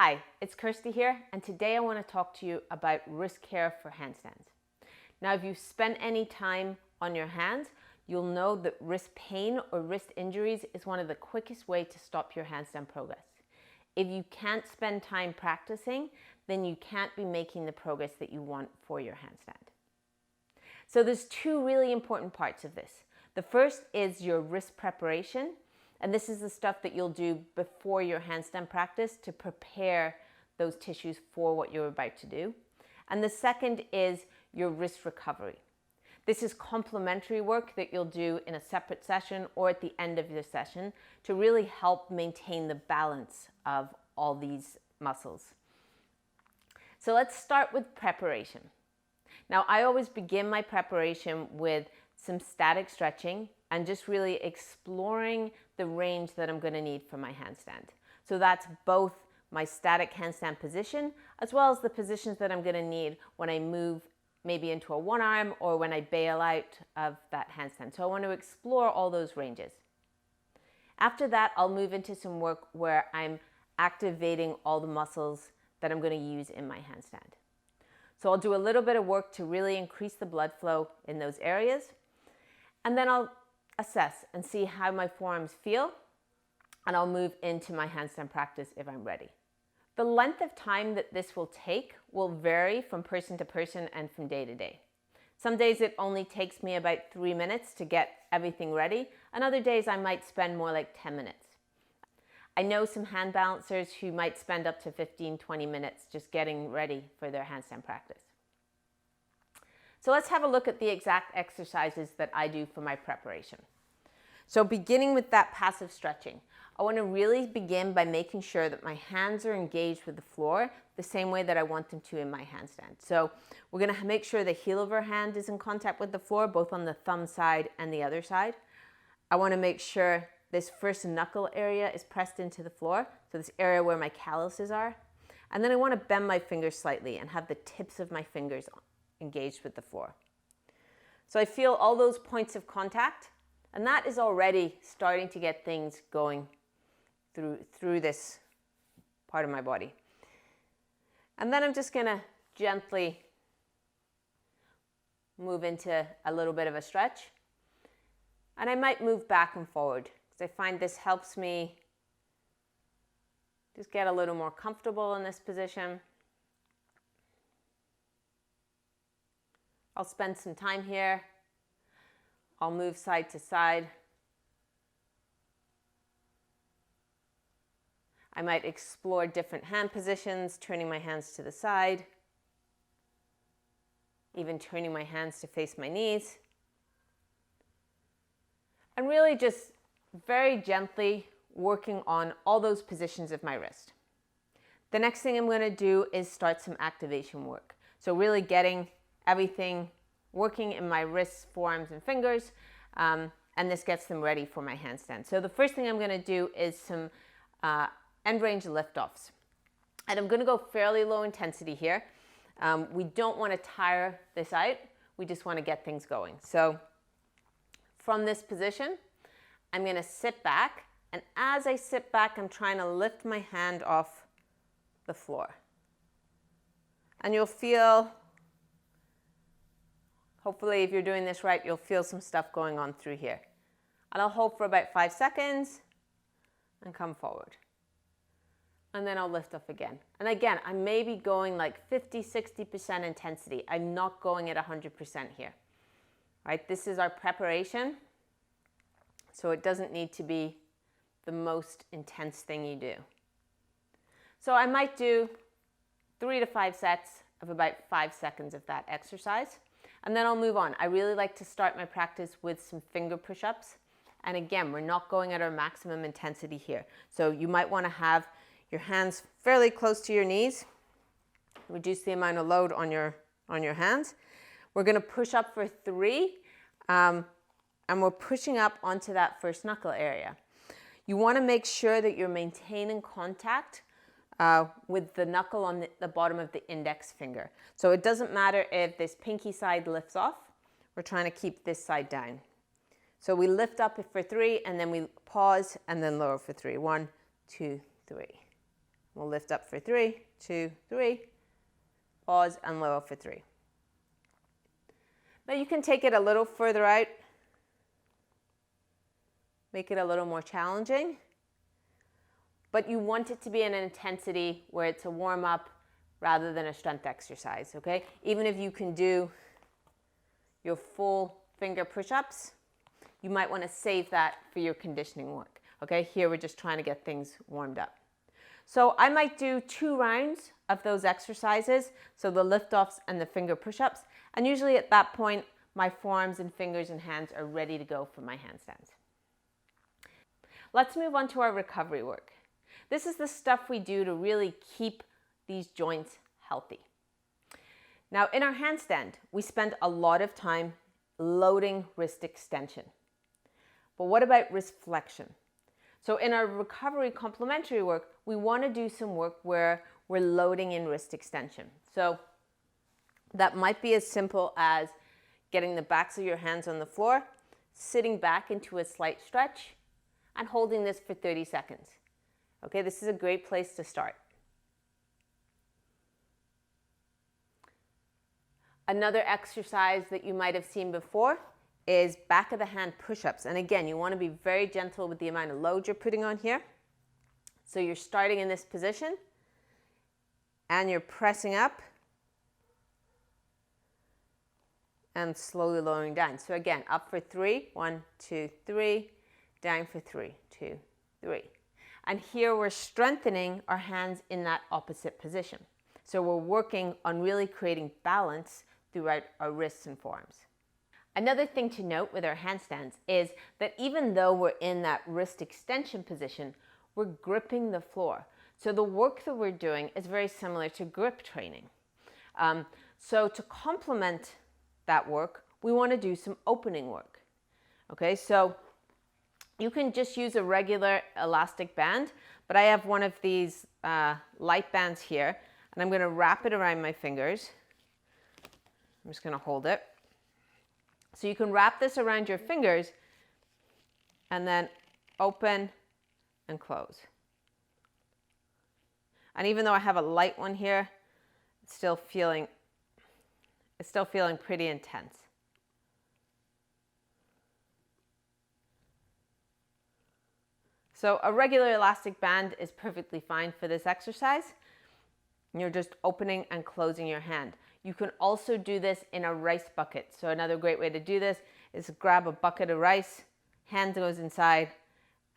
Hi, it's Kirsty here, and today I want to talk to you about wrist care for handstands. Now, if you've spent any time on your hands, you'll know that wrist pain or wrist injuries is one of the quickest ways to stop your handstand progress. If you can't spend time practicing, then you can't be making the progress that you want for your handstand. So there's two really important parts of this. The first is your wrist preparation. And this is the stuff that you'll do before your handstand practice to prepare those tissues for what you're about to do. And the second is your wrist recovery. This is complementary work that you'll do in a separate session or at the end of your session to really help maintain the balance of all these muscles. So let's start with preparation. Now, I always begin my preparation with some static stretching and just really exploring the range that I'm going to need for my handstand. So that's both my static handstand position as well as the positions that I'm going to need when I move maybe into a one arm or when I bail out of that handstand. So I want to explore all those ranges. After that, I'll move into some work where I'm activating all the muscles that I'm going to use in my handstand. So I'll do a little bit of work to really increase the blood flow in those areas. And then I'll assess and see how my forearms feel, and I'll move into my handstand practice if I'm ready. The length of time that this will take will vary from person to person and from day to day. Some days it only takes me about 3 minutes to get everything ready, and other days I might spend more like 10 minutes. I know some hand balancers who might spend up to 15-20 minutes just getting ready for their handstand practice. So let's have a look at the exact exercises that I do for my preparation. So beginning with that passive stretching, I want to really begin by making sure that my hands are engaged with the floor the same way that I want them to in my handstand. So we're going to make sure the heel of our hand is in contact with the floor, both on the thumb side and the other side. I want to make sure this first knuckle area is pressed into the floor, so this area where my calluses are. And then I want to bend my fingers slightly and have the tips of my fingers engaged with the floor. So I feel all those points of contact, and that is already starting to get things going through this part of my body. And then I'm just going to gently move into a little bit of a stretch. And I might move back and forward because I find this helps me just get a little more comfortable in this position. I'll spend some time here. I'll move side to side. I might explore different hand positions, turning my hands to the side, even turning my hands to face my knees. And really just very gently working on all those positions of my wrist. The next thing I'm going to do is start some activation work. So really getting everything working in my wrists, forearms, and fingers, and this gets them ready for my handstand. So the first thing I'm going to do is some end range liftoffs. And I'm going to go fairly low intensity here. We don't want to tire this out. We just want to get things going. So from this position, I'm going to sit back. And as I sit back, I'm trying to lift my hand off the floor. And you'll feel, hopefully if you're doing this right, you'll feel some stuff going on through here. And I'll hold for about 5 seconds and come forward. And then I'll lift up again. And again, I may be going like 50-60% intensity. I'm not going at 100% here. Right? This is our preparation. So it doesn't need to be the most intense thing you do. So I might do 3 to 5 sets of about 5 seconds of that exercise. And then I'll move on. I really like to start my practice with some finger push-ups. And again, we're not going at our maximum intensity here. So you might want to have your hands fairly close to your knees. Reduce the amount of load on your hands. We're going to push up for 3. And we're pushing up onto that first knuckle area. You want to make sure that you're maintaining contact with the knuckle on the bottom of the index finger. So it doesn't matter if this pinky side lifts off. We're trying to keep this side down. So we lift up for 3, and then we pause and then lower for 3. 1, 2, 3. We'll lift up for 3, 2, 3, pause and lower for 3. Now you can take it a little further out, make it a little more challenging, but you want it to be an intensity where it's a warm-up rather than a strength exercise, okay? Even if you can do your full finger push-ups, you might want to save that for your conditioning work, okay? Here we're just trying to get things warmed up. So I might do 2 rounds of those exercises, so the lift-offs and the finger push-ups, and usually at that point, my forearms and fingers and hands are ready to go for my handstands. Let's move on to our recovery work. This is the stuff we do to really keep these joints healthy. Now in our handstand, we spend a lot of time loading wrist extension. But what about wrist flexion? So in our recovery complementary work, we want to do some work where we're loading in wrist extension. So that might be as simple as getting the backs of your hands on the floor, sitting back into a slight stretch, and holding this for 30 seconds. Okay, this is a great place to start. Another exercise that you might have seen before is back of the hand push-ups. And again, you want to be very gentle with the amount of load you're putting on here. So you're starting in this position and you're pressing up and slowly lowering down. So again, up for 3, 1, 2, 3, down for 3, 2, 3. And here we're strengthening our hands in that opposite position. So we're working on really creating balance throughout our wrists and forearms. Another thing to note with our handstands is that even though we're in that wrist extension position, we're gripping the floor. So the work that we're doing is very similar to grip training. So to complement that work, we want to do some opening work. Okay, so you can just use a regular elastic band, but I have one of these light bands here, and I'm going to wrap it around my fingers. I'm just going to hold it. So you can wrap this around your fingers and then open and close. And even though I have a light one here, it's still feeling pretty intense. So a regular elastic band is perfectly fine for this exercise. You're just opening and closing your hand. You can also do this in a rice bucket. So another great way to do this is grab a bucket of rice, hand goes inside,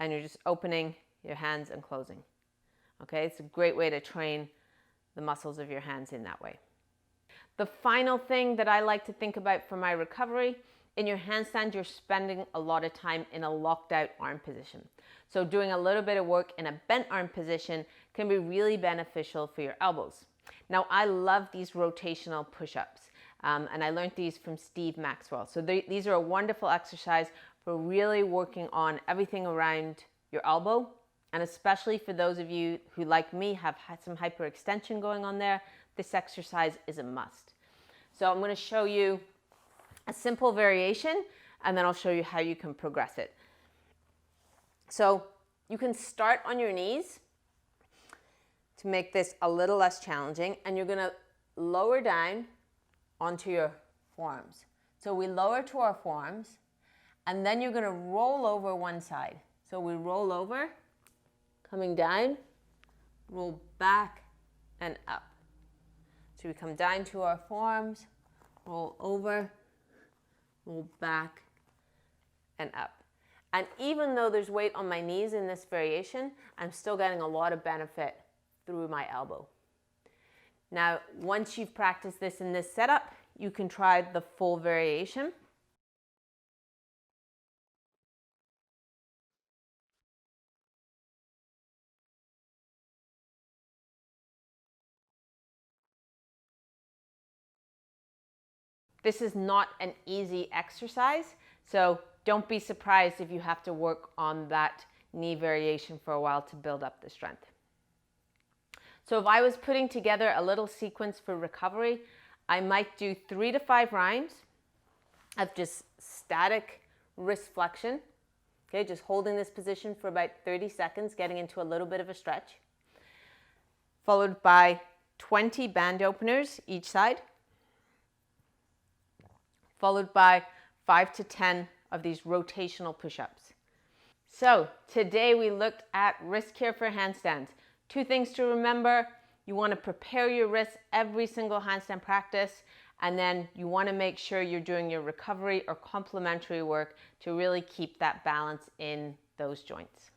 and you're just opening your hands and closing. Okay, it's a great way to train the muscles of your hands in that way. The final thing that I like to think about for my recovery, in your handstand, you're spending a lot of time in a locked out arm position. So doing a little bit of work in a bent arm position can be really beneficial for your elbows. Now, I love these rotational push-ups, and I learned these from Steve Maxwell. So these are a wonderful exercise for really working on everything around your elbow, and especially for those of you who, like me, have had some hyperextension going on there, this exercise is a must. So I'm going to show you a simple variation, and then I'll show you how you can progress it. So you can start on your knees to make this a little less challenging, and you're going to lower down onto your forearms. So we lower to our forearms, and then you're going to roll over one side. So we roll over, coming down, roll back and up. So we come down to our forearms, roll over, roll back and up. And even though there's weight on my knees in this variation, I'm still getting a lot of benefit through my elbow. Now, once you've practiced this in this setup, you can try the full variation. This is not an easy exercise, so don't be surprised if you have to work on that knee variation for a while to build up the strength. So if I was putting together a little sequence for recovery, I might do 3 to 5 rounds of just static wrist flexion. Okay, just holding this position for about 30 seconds, getting into a little bit of a stretch. followed by 20 band openers each side, followed by 5 to 10 of these rotational push-ups. So today we looked at wrist care for handstands. 2 things to remember. You want to prepare your wrists every single handstand practice, and then you want to make sure you're doing your recovery or complementary work to really keep that balance in those joints.